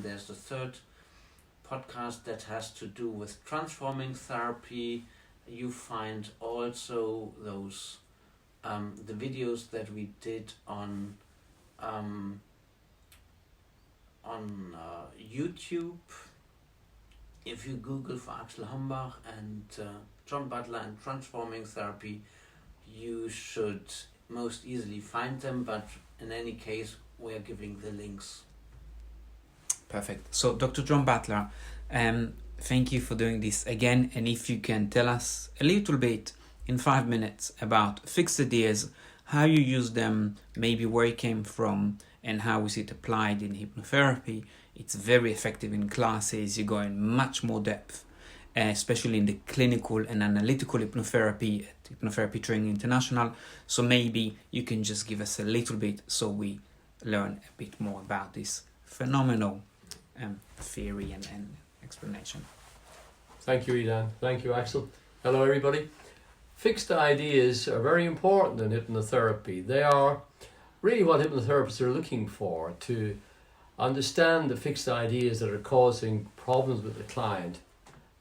there's the third podcast that has to do with transforming therapy. You find also those the videos that we did on YouTube. If you Google for Axel Hambach and John Butler and transforming therapy, you should most easily find them, but in any case we are giving the links. Perfect. So Dr. John Butler, thank you for doing this again, and if you can tell us a little bit in 5 minutes about fixed ideas, how you use them, maybe where it came from, and how is it applied in hypnotherapy. It's very effective in classes. You go in much more depth, especially in the clinical and analytical hypnotherapy at Hypnotherapy Training International. So maybe you can just give us a little bit so we learn a bit more about this phenomenal theory and explanation. Thank you, Idan. Thank you, Axel. Hello, everybody. Fixed ideas are very important in hypnotherapy. They are really what hypnotherapists are looking for, to understand the fixed ideas that are causing problems with the client.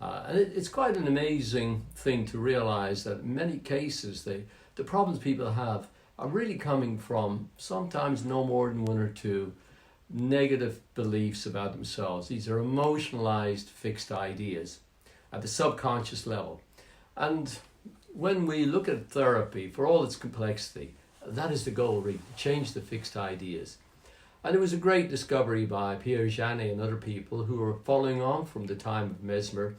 And it's quite an amazing thing to realize that in many cases the problems people have are really coming from sometimes no more than one or two negative beliefs about themselves. These are emotionalized fixed ideas at the subconscious level. And when we look at therapy, for all its complexity, that is the goal, really, to change the fixed ideas. And it was a great discovery by Pierre Janet and other people who were following on from the time of Mesmer,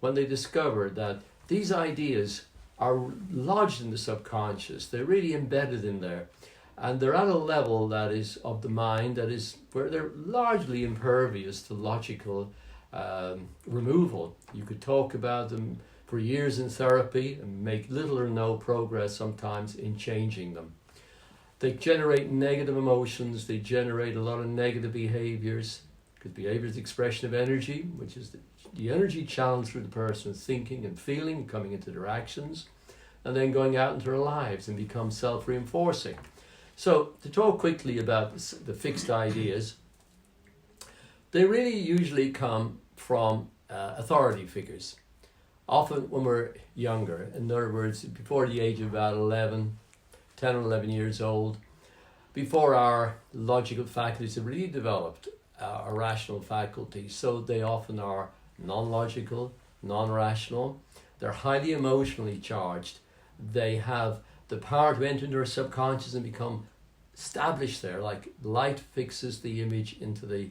when they discovered that these ideas are lodged in the subconscious. They're really embedded in there. And they're at a level that is of the mind, that is where they're largely impervious to logical removal. You could talk about them for years in therapy and make little or no progress sometimes in changing them. They generate negative emotions, they generate a lot of negative behaviors, because behavior is the expression of energy, which is the energy channeled through the person's thinking and feeling, coming into their actions, and then going out into their lives and become self-reinforcing. So to talk quickly about the fixed ideas, they really usually come from authority figures. Often when we're younger, in other words, before the age of about 10 or 11 years old, before our logical faculties have really developed, our rational faculties. So they often are non-logical, non-rational. They're highly emotionally charged. They have the power to enter into our subconscious and become established there, like light fixes the image into the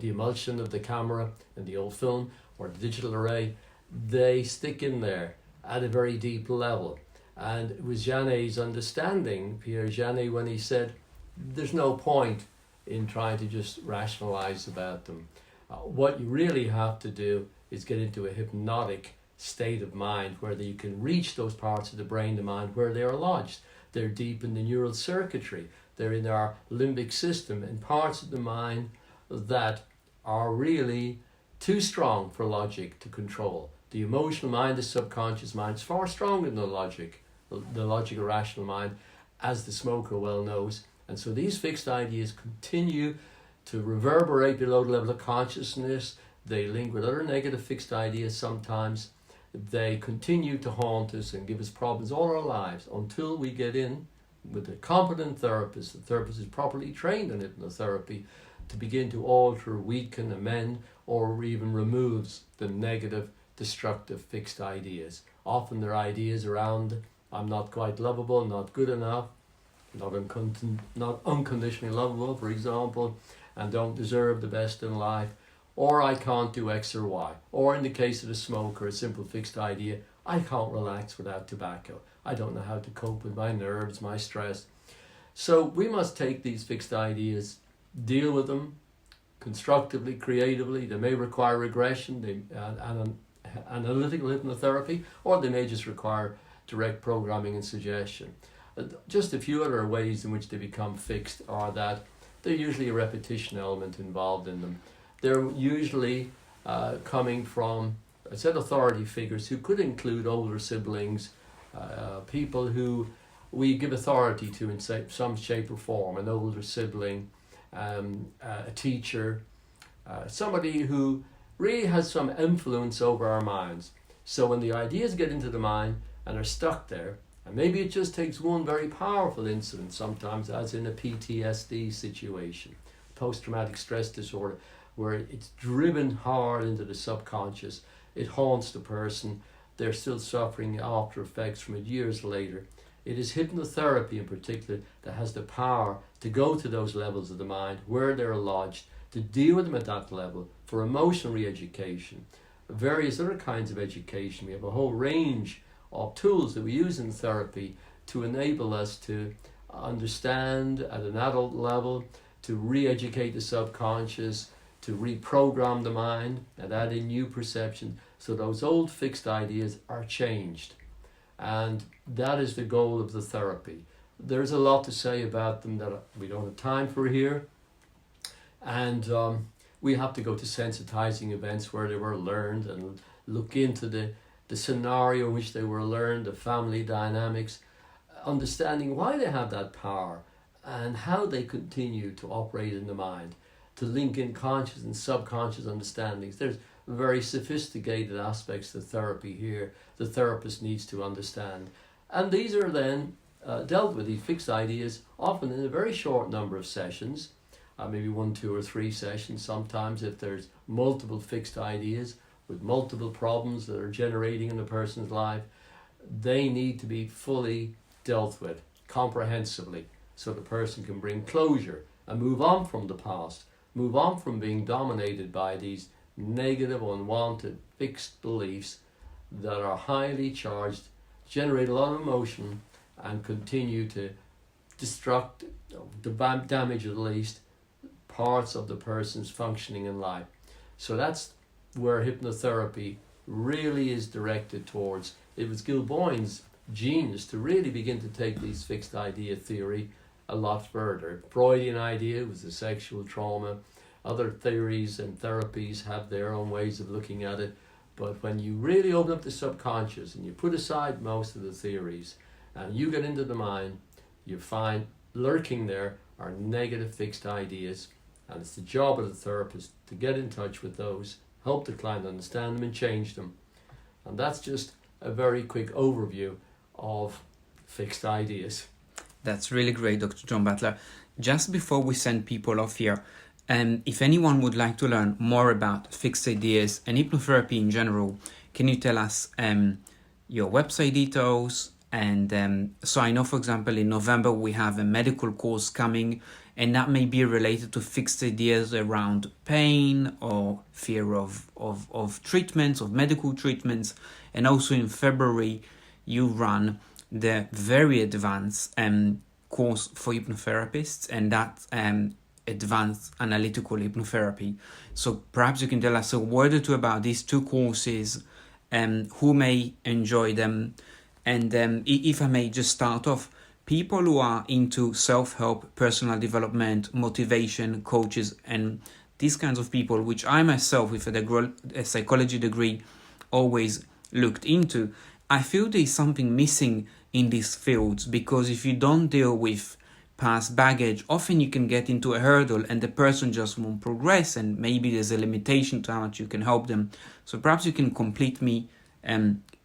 emulsion of the camera and the old film or the digital array. They stick in there at a very deep level. And it was Janet's understanding, Pierre Janet, when he said, there's no point in trying to just rationalize about them. What you really have to do is get into a hypnotic state of mind where you can reach those parts of the brain, the mind, where they are lodged. They're deep in the neural circuitry. They're in our limbic system and parts of the mind that are really too strong for logic to control. The emotional mind, the subconscious mind, is far stronger than the logical rational mind, as the smoker well knows. And so these fixed ideas continue to reverberate below the level of consciousness. They link with other negative fixed ideas sometimes. They continue to haunt us and give us problems all our lives until we get in with a competent therapist. The therapist is properly trained in hypnotherapy to begin to alter, weaken, amend, or even removes the negative, destructive fixed ideas. Often they're ideas around, I'm not quite lovable, not good enough, not unconditionally lovable, for example, and don't deserve the best in life, or I can't do X or Y. Or in the case of the smoker, a simple fixed idea, I can't relax without tobacco. I don't know how to cope with my nerves, my stress. So we must take these fixed ideas, deal with them constructively, creatively. They may require regression, analytical hypnotherapy, or they may just require direct programming and suggestion. Just a few other ways in which they become fixed are that there's usually a repetition element involved in them. They're usually coming from, I said, authority figures who could include older siblings, people who we give authority to in some shape or form, an older sibling, a teacher, somebody who really has some influence over our minds. So when the ideas get into the mind and are stuck there, and maybe it just takes one very powerful incident sometimes, as in a PTSD situation, post-traumatic stress disorder, where it's driven hard into the subconscious, it haunts the person, they're still suffering after effects from it years later. It is hypnotherapy in particular that has the power to go to those levels of the mind where they're lodged, to deal with them at that level for emotional re-education, various other kinds of education. We have a whole range of tools that we use in therapy to enable us to understand at an adult level, to re-educate the subconscious, to reprogram the mind and add in new perception so those old fixed ideas are changed. And that is the goal of the therapy. There's a lot to say about them that we don't have time for here. And we have to go to sensitizing events where they were learned and look into the scenario in which they were learned, the family dynamics, understanding why they have that power and how they continue to operate in the mind, to link in conscious and subconscious understandings. There's very sophisticated aspects to therapy here the therapist needs to understand. And these are then dealt with, these fixed ideas, often in a very short number of sessions, maybe 1, 2, or 3 sessions. Sometimes if there's multiple fixed ideas with multiple problems that are generating in a person's life, they need to be fully dealt with comprehensively so the person can bring closure and move on from the past, move on from being dominated by these negative, unwanted, fixed beliefs that are highly charged, generate a lot of emotion, and continue to destruct, damage at least, parts of the person's functioning in life. So that's where hypnotherapy really is directed towards. It was Gilboyne's genius to really begin to take these fixed idea theory a lot further. Freudian idea was the sexual trauma. Other theories and therapies have their own ways of looking at it. But when you really open up the subconscious and you put aside most of the theories and you get into the mind, you find lurking there are negative fixed ideas. And it's the job of the therapist to get in touch with those, help the client understand them and change them. And that's just a very quick overview of fixed ideas. That's really great, Dr. John Butler. Just before we send people off here, if anyone would like to learn more about fixed ideas and hypnotherapy in general, can you tell us your website details? And so I know, for example, in November we have a medical course coming, and that may be related to fixed ideas around pain or fear of treatments, of medical treatments. And also in February, you run the very advanced course for hypnotherapists, and that's advanced analytical hypnotherapy. So perhaps you can tell us a word or two about these 2 courses, who may enjoy them. And if I may just start off, people who are into self-help, personal development, motivation, coaches, and these kinds of people, which I myself, with a psychology degree, always looked into, I feel there's something missing in these fields, because if you don't deal with past baggage, often you can get into a hurdle and the person just won't progress, and maybe there's a limitation to how much you can help them. So perhaps you can complete me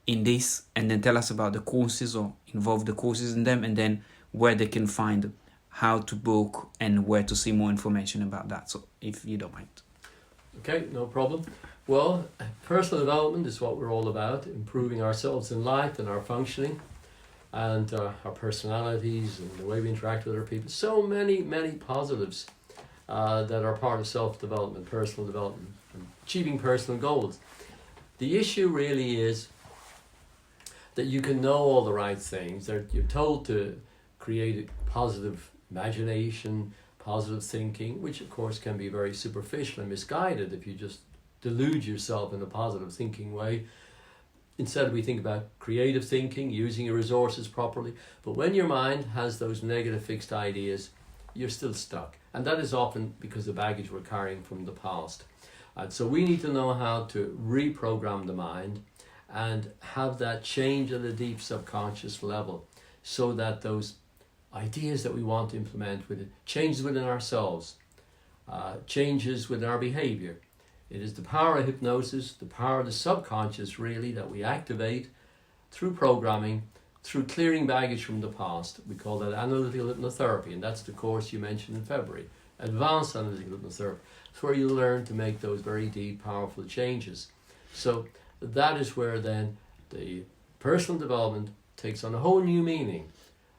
in this, and then tell us about the courses, or involve the courses in them, and then where they can find how to book and where to see more information about that. So if you don't mind. Okay, no problem. Well, personal development is what we're all about, improving ourselves in life and our functioning and our personalities and the way we interact with other people. So many positives that are part of self-development, personal development, and achieving personal goals. The issue really is that you can know all the right things. You're told to create a positive imagination, positive thinking, which of course can be very superficial and misguided if you just delude yourself in a positive thinking way. Instead, we think about creative thinking, using your resources properly. But when your mind has those negative fixed ideas, you're still stuck. And that is often because of baggage we're carrying from the past. And so we need to know how to reprogram the mind and have that change at a deep subconscious level, so that those ideas that we want to implement with it changes within ourselves. changes within our behavior. It is the power of hypnosis, the power of the subconscious really, that we activate through programming, through clearing baggage from the past. We call that analytical hypnotherapy, and that's the course you mentioned in February. Advanced analytical hypnotherapy. It's where you learn to make those very deep, powerful changes. So that is where then the personal development takes on a whole new meaning,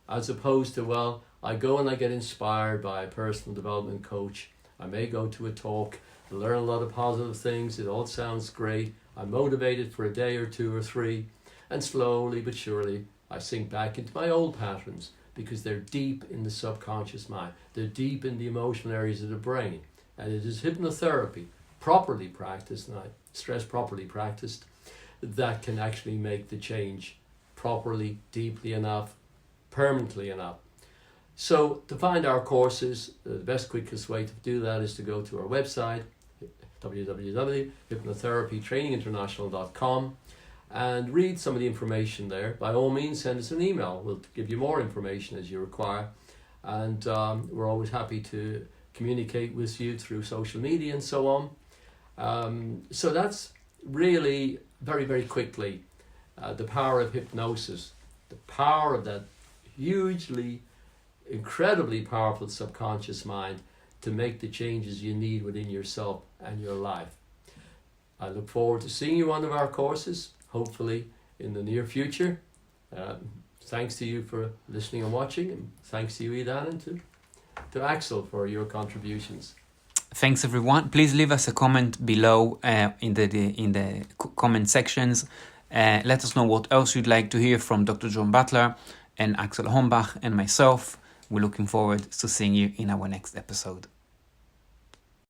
as opposed to, well, I go and I get inspired by a personal development coach. I may go to a talk, learn a lot of positive things. It all sounds great. I'm motivated for a day or two or three, and slowly but surely I sink back into my old patterns, because they're deep in the subconscious mind. They're deep in the emotional areas of the brain. And it is hypnotherapy, properly practiced, and I stress properly practiced, that can actually make the change properly, deeply enough, permanently enough. So to find our courses, the best, quickest way to do that is to go to our website, www.hypnotherapytraininginternational.com, and read some of the information there. By all means, send us an email. We'll give you more information as you require. And we're always happy to communicate with you through social media and so on. So that's really, very, very quickly, the power of hypnosis, the power of that hugely, incredibly powerful subconscious mind to make the changes you need within yourself and your life. I look forward to seeing you on one of our courses, hopefully in the near future. Thanks to you for listening and watching, and thanks to you, Idan, and to Axel for your contributions. Thanks everyone. Please leave us a comment below in the comment sections. Let us know what else you'd like to hear from Dr. John Butler and Axel Hombach and myself. We're looking forward to seeing you in our next episode.